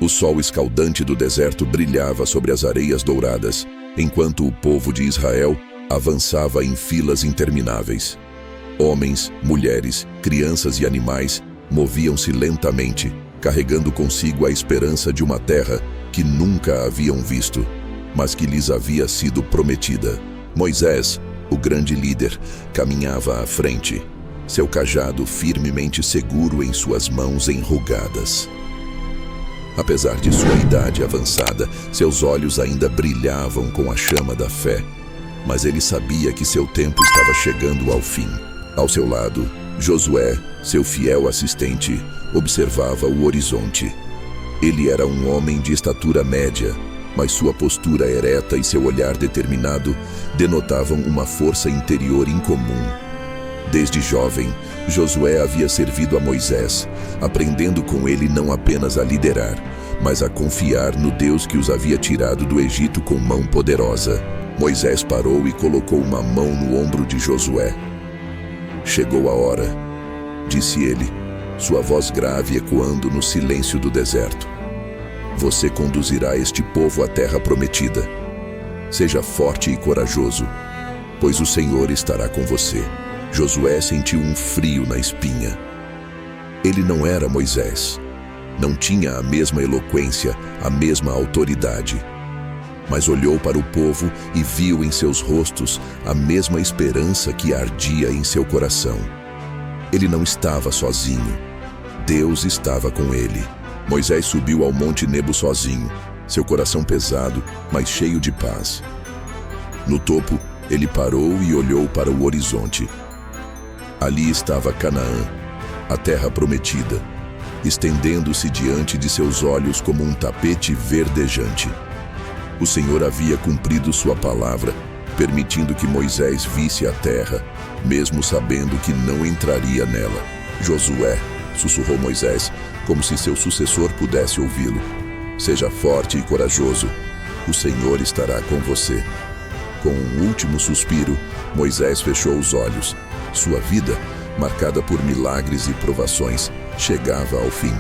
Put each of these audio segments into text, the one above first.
O sol escaldante do deserto brilhava sobre as areias douradas, enquanto o povo de Israel avançava em filas intermináveis. Homens, mulheres, crianças e animais moviam-se lentamente, carregando consigo a esperança de uma terra que nunca haviam visto, mas que lhes havia sido prometida. Moisés, o grande líder, caminhava à frente, seu cajado firmemente seguro em suas mãos enrugadas. Apesar de sua idade avançada, seus olhos ainda brilhavam com a chama da fé, mas ele sabia que seu tempo estava chegando ao fim. Ao seu lado, Josué, seu fiel assistente, observava o horizonte. Ele era um homem de estatura média, mas sua postura ereta e seu olhar determinado denotavam uma força interior incomum. Desde jovem, Josué havia servido a Moisés, aprendendo com ele não apenas a liderar, mas a confiar no Deus que os havia tirado do Egito com mão poderosa. Moisés parou e colocou uma mão no ombro de Josué. "Chegou a hora", disse ele, sua voz grave ecoando no silêncio do deserto. "Você conduzirá este povo à terra prometida. Seja forte e corajoso, pois o Senhor estará com você." Josué sentiu um frio na espinha. Ele não era Moisés. Não tinha a mesma eloquência, a mesma autoridade. Mas olhou para o povo e viu em seus rostos a mesma esperança que ardia em seu coração. Ele não estava sozinho. Deus estava com ele. Moisés subiu ao Monte Nebo sozinho, seu coração pesado, mas cheio de paz. No topo, ele parou e olhou para o horizonte. Ali estava Canaã, a terra prometida, estendendo-se diante de seus olhos como um tapete verdejante. O Senhor havia cumprido sua palavra, permitindo que Moisés visse a terra, mesmo sabendo que não entraria nela. "Josué", sussurrou Moisés, como se seu sucessor pudesse ouvi-lo, "seja forte e corajoso. O Senhor estará com você." Com um último suspiro, Moisés fechou os olhos. Sua vida, marcada por milagres e provações, chegava ao fim.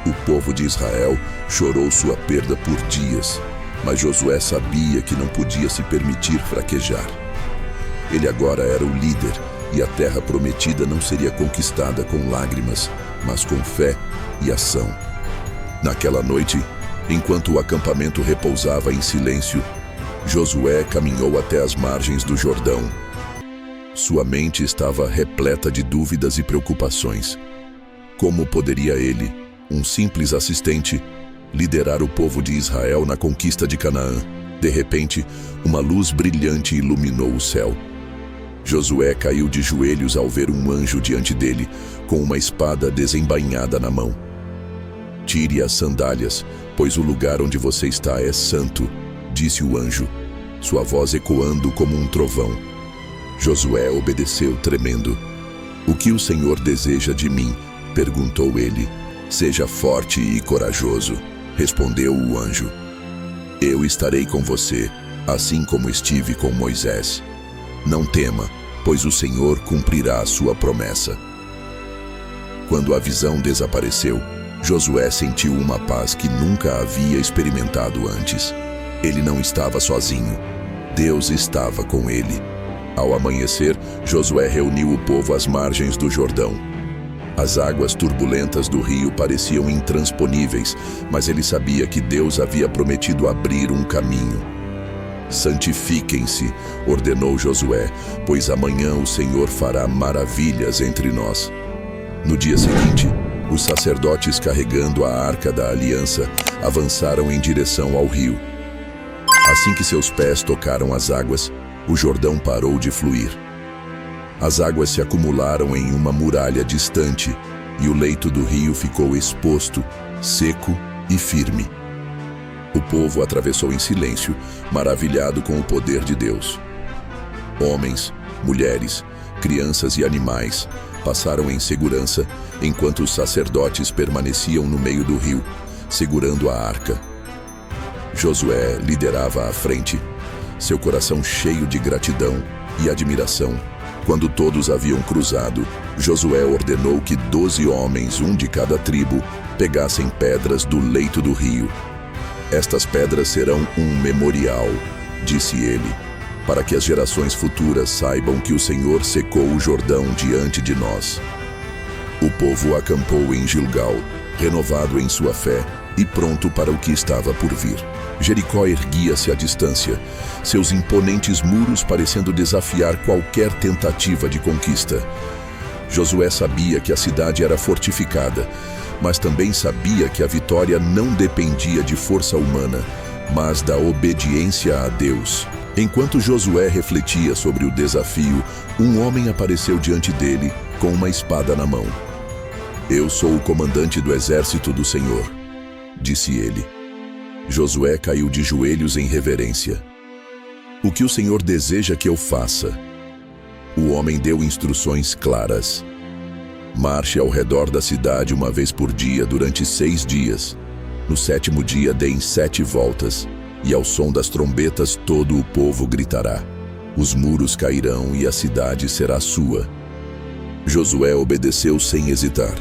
O povo de Israel chorou sua perda por dias, mas Josué sabia que não podia se permitir fraquejar. Ele agora era o líder, e a terra prometida não seria conquistada com lágrimas, mas com fé e ação. Naquela noite, enquanto o acampamento repousava em silêncio, Josué caminhou até as margens do Jordão. Sua mente estava repleta de dúvidas e preocupações. Como poderia ele, um simples assistente, liderar o povo de Israel na conquista de Canaã? De repente, uma luz brilhante iluminou o céu. Josué caiu de joelhos ao ver um anjo diante dele, com uma espada desembainhada na mão. "Tire as sandálias, pois o lugar onde você está é santo", disse o anjo, sua voz ecoando como um trovão. Josué obedeceu tremendo. "O que o Senhor deseja de mim?", perguntou ele. "Seja forte e corajoso", respondeu o anjo. "Eu estarei com você, assim como estive com Moisés. Não tema, pois o Senhor cumprirá a sua promessa." Quando a visão desapareceu, Josué sentiu uma paz que nunca havia experimentado antes. Ele não estava sozinho. Deus estava com ele. Ao amanhecer, Josué reuniu o povo às margens do Jordão. As águas turbulentas do rio pareciam intransponíveis, mas ele sabia que Deus havia prometido abrir um caminho. "Santifiquem-se", ordenou Josué, "pois amanhã o Senhor fará maravilhas entre nós." No dia seguinte, os sacerdotes carregando a Arca da Aliança avançaram em direção ao rio. Assim que seus pés tocaram as águas, o Jordão parou de fluir. As águas se acumularam em uma muralha distante e o leito do rio ficou exposto, seco e firme. O povo atravessou em silêncio, maravilhado com o poder de Deus. Homens, mulheres, crianças e animais passaram em segurança, enquanto os sacerdotes permaneciam no meio do rio, segurando a arca. Josué liderava à frente, seu coração cheio de gratidão e admiração. Quando todos haviam cruzado, Josué ordenou que 12 homens, um de cada tribo, pegassem pedras do leito do rio. Estas pedras serão um memorial, disse ele, para que as gerações futuras saibam que o Senhor secou o Jordão diante de nós. O povo acampou em Gilgal, renovado em sua fé e pronto para o que estava por vir. Jericó erguia-se à distância, seus imponentes muros parecendo desafiar qualquer tentativa de conquista. Josué sabia que a cidade era fortificada, mas também sabia que a vitória não dependia de força humana, mas da obediência a Deus. Enquanto Josué refletia sobre o desafio, um homem apareceu diante dele com uma espada na mão. Eu sou o comandante do exército do Senhor, disse ele. Josué caiu de joelhos em reverência. O que o Senhor deseja que eu faça? O homem deu instruções claras. Marche ao redor da cidade uma vez por dia durante 6 dias. No 7º dia deem 7 voltas, e ao som das trombetas todo o povo gritará. Os muros cairão e a cidade será sua. Josué obedeceu sem hesitar.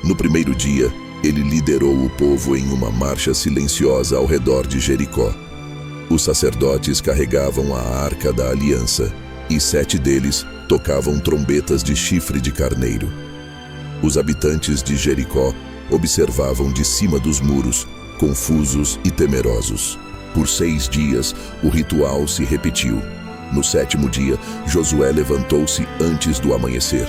No 1º dia, ele liderou o povo em uma marcha silenciosa ao redor de Jericó. Os sacerdotes carregavam a Arca da Aliança, e 7 deles tocavam trombetas de chifre de carneiro. Os habitantes de Jericó observavam de cima dos muros, confusos e temerosos. Por 6 dias, o ritual se repetiu. No 7º dia, Josué levantou-se antes do amanhecer.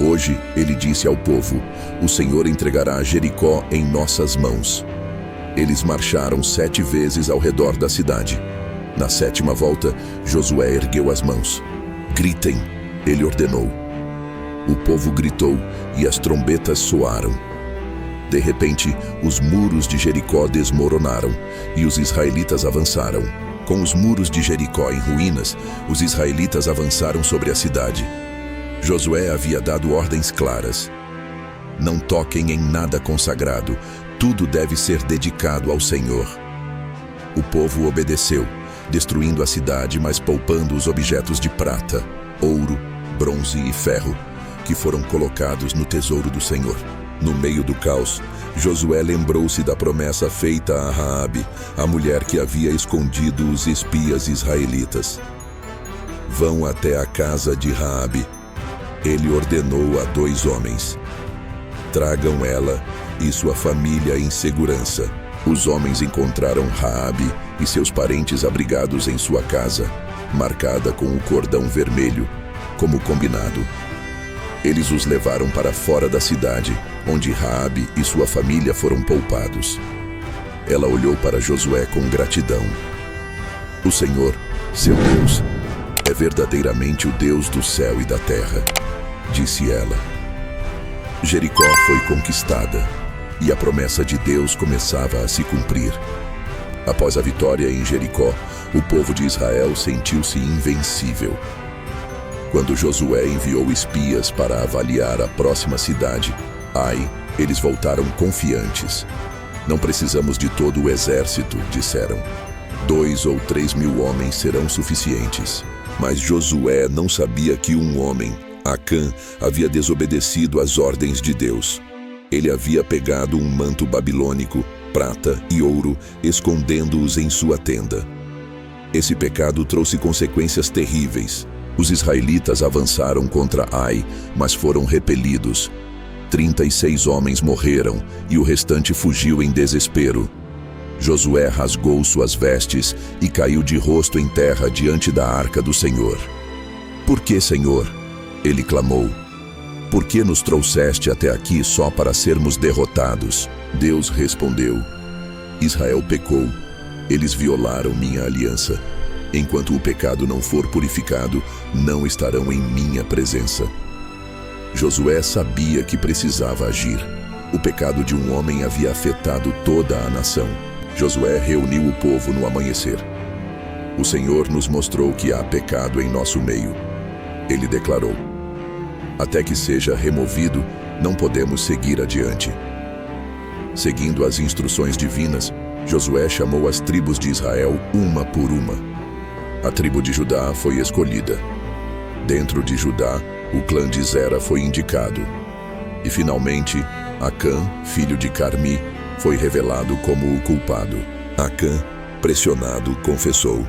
Hoje, ele disse ao povo, o Senhor entregará Jericó em nossas mãos. Eles marcharam 7 vezes ao redor da cidade. Na 7ª volta, Josué ergueu as mãos. Gritem, ele ordenou. O povo gritou e as trombetas soaram. De repente, os muros de Jericó desmoronaram e os israelitas avançaram. Com os muros de Jericó em ruínas, os israelitas avançaram sobre a cidade. Josué havia dado ordens claras. Não toquem em nada consagrado, tudo deve ser dedicado ao Senhor. O povo obedeceu, destruindo a cidade, mas poupando os objetos de prata, ouro, bronze e ferro, que foram colocados no tesouro do Senhor. No meio do caos, Josué lembrou-se da promessa feita a Raabe, a mulher que havia escondido os espias israelitas. Vão até a casa de Raabe. Ele ordenou a 2 homens. Tragam ela e sua família em segurança. Os homens encontraram Raabe e seus parentes abrigados em sua casa, marcada com o cordão vermelho, como combinado. Eles os levaram para fora da cidade, onde Raabe e sua família foram poupados. Ela olhou para Josué com gratidão. O Senhor, seu Deus, é verdadeiramente o Deus do céu e da terra, disse ela. Jericó foi conquistada e a promessa de Deus começava a se cumprir. Após a vitória em Jericó, o povo de Israel sentiu-se invencível. Quando Josué enviou espias para avaliar a próxima cidade, Ai, eles voltaram confiantes. Não precisamos de todo o exército, disseram. 2 ou 3 mil homens serão suficientes. Mas Josué não sabia que um homem, Acã, havia desobedecido às ordens de Deus. Ele havia pegado um manto babilônico, prata e ouro, escondendo-os em sua tenda. Esse pecado trouxe consequências terríveis. Os israelitas avançaram contra Ai, mas foram repelidos. 36 homens morreram e o restante fugiu em desespero. Josué rasgou suas vestes e caiu de rosto em terra diante da arca do Senhor. Por que, Senhor? Ele clamou. Por que nos trouxeste até aqui só para sermos derrotados? Deus respondeu. Israel pecou. Eles violaram minha aliança. Enquanto o pecado não for purificado, não estarão em minha presença. Josué sabia que precisava agir. O pecado de um homem havia afetado toda a nação. Josué reuniu o povo no amanhecer. O Senhor nos mostrou que há pecado em nosso meio. Ele declarou: até que seja removido, não podemos seguir adiante. Seguindo as instruções divinas, Josué chamou as tribos de Israel uma por uma. A tribo de Judá foi escolhida. Dentro de Judá, o clã de Zera foi indicado. E finalmente, Acã, filho de Carmi, foi revelado como o culpado. Acã, pressionado, confessou: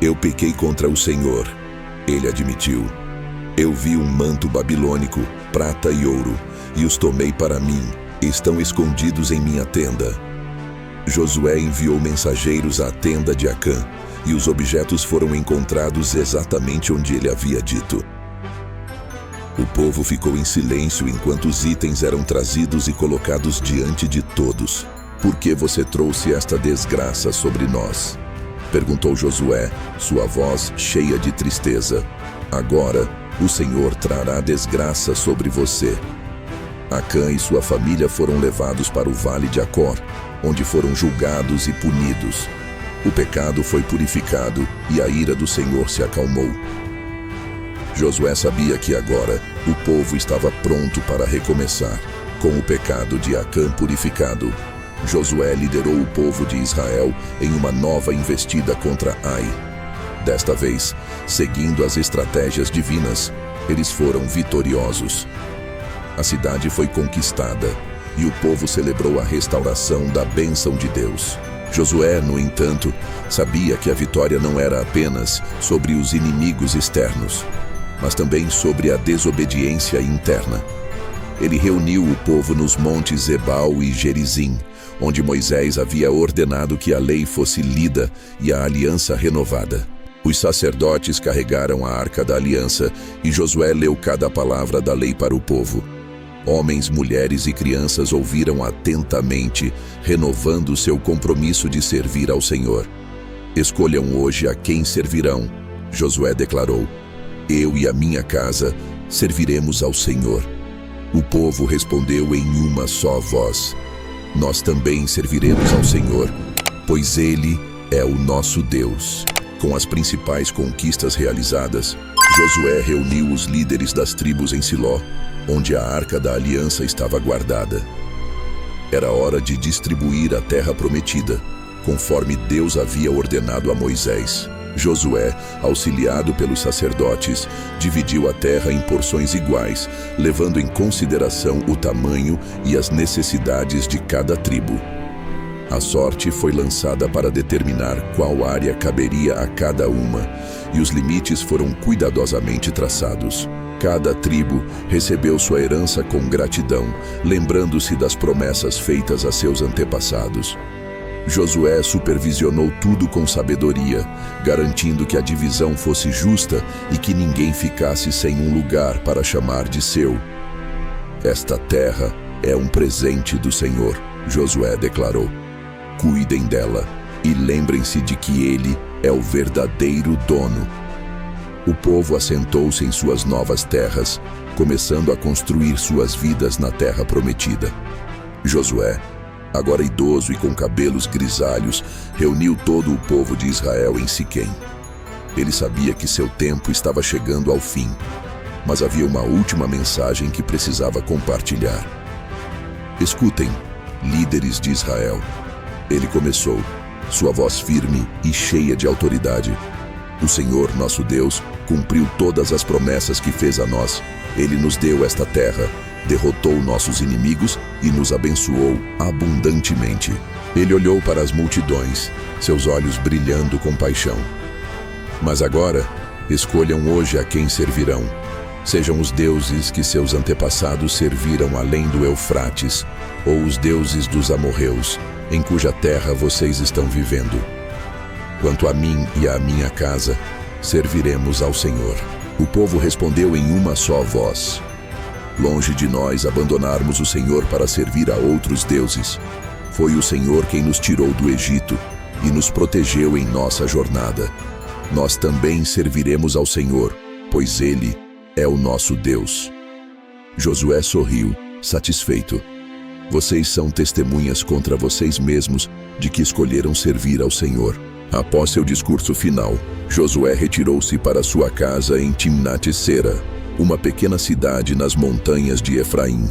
eu pequei contra o Senhor. Ele admitiu: eu vi um manto babilônico, prata e ouro, e os tomei para mim. Estão escondidos em minha tenda. Josué enviou mensageiros à tenda de Acã, e os objetos foram encontrados exatamente onde ele havia dito. O povo ficou em silêncio enquanto os itens eram trazidos e colocados diante de todos. Por que você trouxe esta desgraça sobre nós? Perguntou Josué, sua voz cheia de tristeza. Agora, o Senhor trará desgraça sobre você. Acã e sua família foram levados para o vale de Acor, onde foram julgados e punidos. O pecado foi purificado e a ira do Senhor se acalmou. Josué sabia que agora o povo estava pronto para recomeçar. Com o pecado de Acã purificado, Josué liderou o povo de Israel em uma nova investida contra Ai. Desta vez, seguindo as estratégias divinas, eles foram vitoriosos. A cidade foi conquistada e o povo celebrou a restauração da bênção de Deus. Josué, no entanto, sabia que a vitória não era apenas sobre os inimigos externos, mas também sobre a desobediência interna. Ele reuniu o povo nos montes Ebal e Gerizim, onde Moisés havia ordenado que a lei fosse lida e a aliança renovada. Os sacerdotes carregaram a arca da aliança e Josué leu cada palavra da lei para o povo. Homens, mulheres e crianças ouviram atentamente, renovando seu compromisso de servir ao Senhor. Escolham hoje a quem servirão, Josué declarou. Eu e a minha casa serviremos ao Senhor. O povo respondeu em uma só voz: nós também serviremos ao Senhor, pois Ele é o nosso Deus. Com as principais conquistas realizadas, Josué reuniu os líderes das tribos em Siló, onde a arca da aliança estava guardada. Era hora de distribuir a terra prometida, conforme Deus havia ordenado a Moisés. Josué, auxiliado pelos sacerdotes, dividiu a terra em porções iguais, levando em consideração o tamanho e as necessidades de cada tribo. A sorte foi lançada para determinar qual área caberia a cada uma, e os limites foram cuidadosamente traçados. Cada tribo recebeu sua herança com gratidão, lembrando-se das promessas feitas a seus antepassados. Josué supervisionou tudo com sabedoria, garantindo que a divisão fosse justa e que ninguém ficasse sem um lugar para chamar de seu. Esta terra é um presente do Senhor, Josué declarou. Cuidem dela e lembrem-se de que Ele é o verdadeiro dono. O povo assentou-se em suas novas terras, começando a construir suas vidas na terra prometida. Josué, agora idoso e com cabelos grisalhos, reuniu todo o povo de Israel em Siquém. Ele sabia que seu tempo estava chegando ao fim, mas havia uma última mensagem que precisava compartilhar. Escutem, líderes de Israel. Ele começou, sua voz firme e cheia de autoridade. O Senhor, nosso Deus, cumpriu todas as promessas que fez a nós. Ele nos deu esta terra, derrotou nossos inimigos e nos abençoou abundantemente. Ele olhou para as multidões, seus olhos brilhando com paixão. Mas agora, escolham hoje a quem servirão. Sejam os deuses que seus antepassados serviram além do Eufrates, ou os deuses dos amorreus, em cuja terra vocês estão vivendo. Quanto a mim e à minha casa, serviremos ao Senhor. O povo respondeu em uma só voz: longe de nós abandonarmos o Senhor para servir a outros deuses. Foi o Senhor quem nos tirou do Egito e nos protegeu em nossa jornada. Nós também serviremos ao Senhor, pois Ele é o nosso Deus. Josué sorriu, satisfeito. Vocês são testemunhas contra vocês mesmos de que escolheram servir ao Senhor. Após seu discurso final, Josué retirou-se para sua casa em Timnat-Sera, uma pequena cidade nas montanhas de Efraim.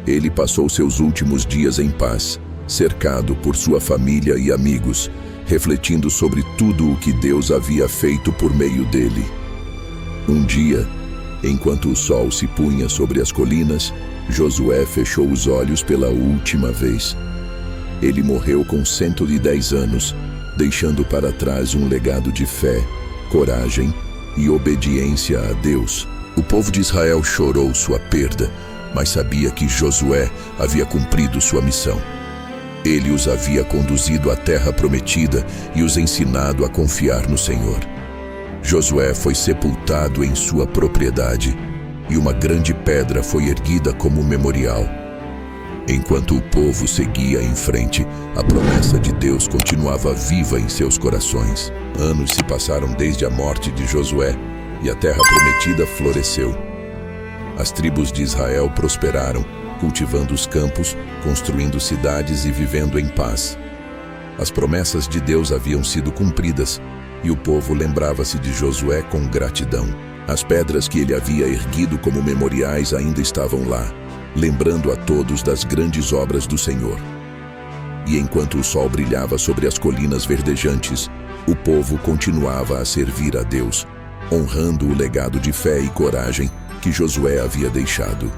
Ele passou seus últimos dias em paz, cercado por sua família e amigos, refletindo sobre tudo o que Deus havia feito por meio dele. Um dia, enquanto o sol se punha sobre as colinas, Josué fechou os olhos pela última vez. Ele morreu com 110 anos, deixando para trás um legado de fé, coragem e obediência a Deus. O povo de Israel chorou sua perda, mas sabia que Josué havia cumprido sua missão. Ele os havia conduzido à terra prometida e os ensinado a confiar no Senhor. Josué foi sepultado em sua propriedade e uma grande pedra foi erguida como memorial. Enquanto o povo seguia em frente, a promessa de Deus continuava viva em seus corações. Anos se passaram desde a morte de Josué e a terra prometida floresceu. As tribos de Israel prosperaram, cultivando os campos, construindo cidades e vivendo em paz. As promessas de Deus haviam sido cumpridas e o povo lembrava-se de Josué com gratidão. As pedras que ele havia erguido como memoriais ainda estavam lá, lembrando a todos das grandes obras do Senhor. E enquanto o sol brilhava sobre as colinas verdejantes, o povo continuava a servir a Deus, honrando o legado de fé e coragem que Josué havia deixado.